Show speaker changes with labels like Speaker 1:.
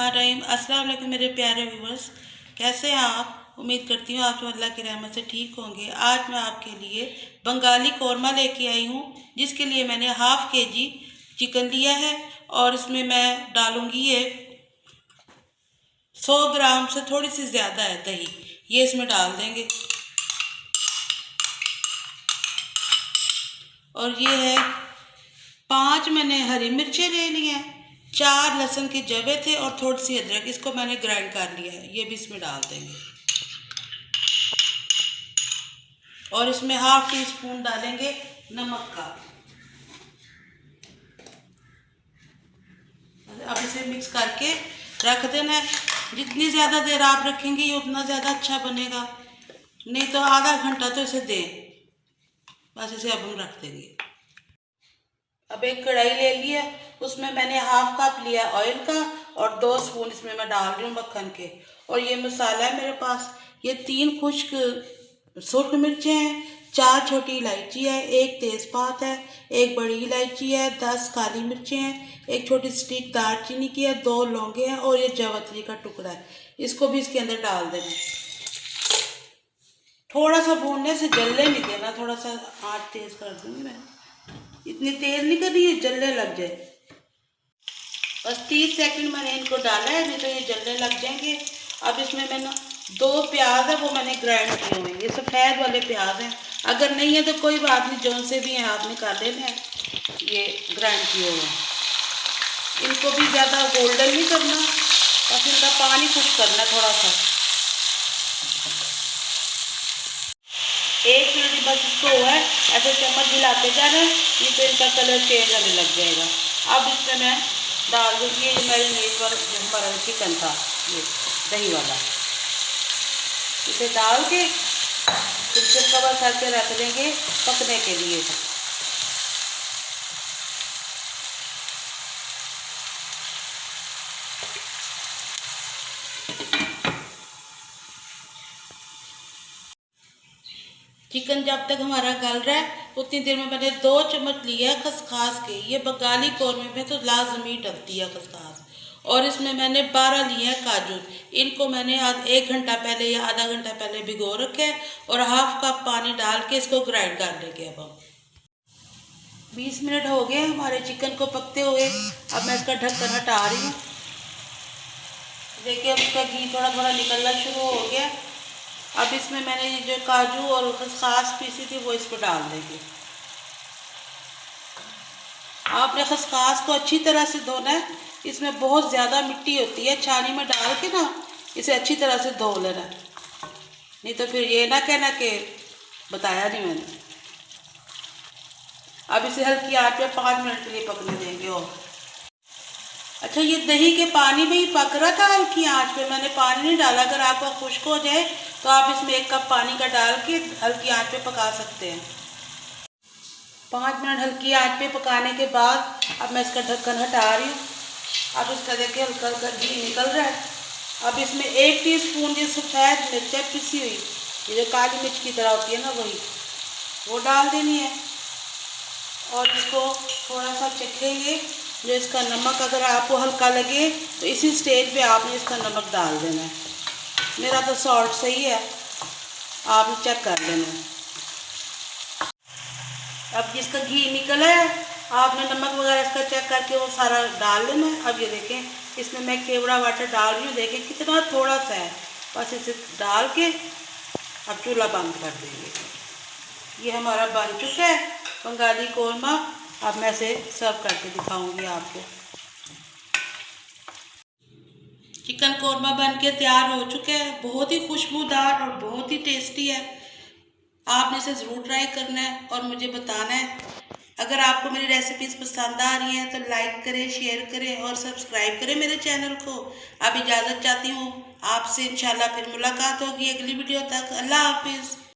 Speaker 1: बिस्मिल्लाहिर्रहमानिर्रहीम। अस्सलाम वालेकुम मेरे प्यारे व्यूवर्स, कैसे हैं आप? उम्मीद करती हूँ आप सब अल्लाह की रहमत से ठीक होंगे। आज मैं आपके लिए बंगाली कौरमा लेके आई हूँ, जिसके लिए मैंने हाफ़ केजी चिकन लिया है और इसमें मैं डालूँगी ये 100 ग्राम से थोड़ी सी ज़्यादा है दही, ये इसमें डाल देंगे। और ये है 5 मैंने हरी मिर्चें ले ली हैं, 4 लहसुन के जवे थे और थोड़ी सी अदरक, इसको मैंने ग्राइंड कर लिया है, ये भी इसमें डाल देंगे। और इसमें हाफ टी स्पून डालेंगे नमक का। अब इसे मिक्स करके रख देना है। जितनी ज़्यादा देर आप रखेंगे ये उतना ज़्यादा अच्छा बनेगा, नहीं तो आधा घंटा तो इसे दें। बस इसे अब हम रख देंगे। अब एक कढ़ाई ले लिया, उसमें मैंने हाफ कप लिया ऑयल का और 2 स्पून इसमें मैं डाल रही हूँ मक्खन के। और ये मसाला है मेरे पास, ये 3 खुश्क सुर्ख मिर्चें हैं, 4 छोटी इलायची है, 1 तेज़पात है, 1 बड़ी इलायची है, 10 काली मिर्चें हैं, 1 छोटी स्टिक दालचीनी की है, 2 लौंगे हैं और ये जावित्री का टुकड़ा है। इसको भी इसके अंदर डाल देना। थोड़ा सा भूनने से जलने नहीं देना, थोड़ा सा आँच तेज़ कर दूँगी मैं, इतनी तेज़ नहीं करनी है जलने लग जाए। बस 30 सेकंड मैंने इनको डाला है, नहीं तो ये जलने लग जाएंगे। अब इसमें मैंने 2 प्याज है वो मैंने ग्राइंड किए हुए हैं, ये सफ़ेद वाले प्याज हैं। अगर नहीं है तो कोई बात नहीं, जौन से भी हैं आप निकाल लेना है। ये ग्राइंड किए हुए हैं, इनको भी ज़्यादा गोल्डन नहीं करना, बस इनका पानी खुश करना थोड़ा सा। 1 मिनट बस इसको हुआ है, ऐसे चम्मच हिलाते जाना है, नहीं तो इनका कलर चेंज होने लग जाएगा। अब इसमें मैं डाल दूँगी ये मैरिनेट पर जो हमारा चिकन था, ये दही वाला, इसे डाल के फिर से कवर करके रख देंगे पकने के लिए। चिकन जब तक हमारा गल रहा है उतनी देर में मैंने 2 चम्मच लिए है खसखस के। ये बंगाली कौरमे में तो लाजमी डलती है खसखस। और इसमें मैंने 12 लिए हैं काजू, इनको मैंने 1 घंटा पहले या आधा घंटा पहले भिगो रखे है और हाफ कप पानी डाल के इसको ग्राइंड कर लेंगे। अब हम 20 मिनट हो गए हमारे चिकन को पकते हुए। अब मैं इसका ढक्कन हटा रही हूँ। देखिए अब इसका घी थोड़ा थोड़ा निकलना शुरू हो गया। अब इसमें मैंने ये जो काजू और खसखस पीसी थी वो इसको डाल देंगे। आपने खसखस को अच्छी तरह से धोना है, इसमें बहुत ज़्यादा मिट्टी होती है, छानी में डाल के ना इसे अच्छी तरह से धो लेना, नहीं तो फिर ये ना कहना कि बताया नहीं मैंने। अब इसे हल्की आंच पे 5 मिनट के लिए पकने देंगे। और अच्छा, ये दही के पानी में ही पक रहा था हल्की आंच पे, मैंने पानी नहीं डाला। अगर आपका खुश्क हो जाए तो आप इसमें 1 कप पानी का डाल के हल्की आंच पे पका सकते हैं। 5 मिनट हल्की आंच पे पकाने के बाद अब मैं इसका ढक्कन हटा रही हूँ। अब इसका देखिए हल्का हल्का घी निकल रहा है। अब इसमें 1 टीस्पून ये सफ़ेद मिर्च है पिसी हुई, ये जो काली मिर्च की तरह होती है ना वही, वो डाल देनी है। और इसको थोड़ा सा चखेंगे, जो इसका नमक अगर आपको हल्का लगे तो इसी स्टेज पे आपने इसका नमक डाल देना है। मेरा तो सॉल्ट सही है, आप चेक कर लेना। अब जिसका घी निकला है आपने नमक वगैरह इसका चेक करके वो सारा डाल लेना है। अब ये देखें इसमें मैं केवड़ा वाटर डाल रही हूँ, देखें कितना थोड़ा सा है, बस इसे डाल के अब चूल्हा बंद कर देंगे। ये हमारा बन चुका है बंगाली कौरमा। अब मैं इसे सर्व करके दिखाऊंगी आपको। चिकन कौरमा बन के तैयार हो चुका है, बहुत ही खुशबूदार और बहुत ही टेस्टी है। आपने इसे ज़रूर ट्राई करना है और मुझे बताना है। अगर आपको मेरी रेसिपीज़ पसंद आ रही हैं तो लाइक करें, शेयर करें और सब्सक्राइब करें मेरे चैनल को। अब इजाज़त चाहती हूँ आपसे, इंशाल्लाह फिर मुलाकात होगी अगली वीडियो तक। अल्लाह हाफिज़।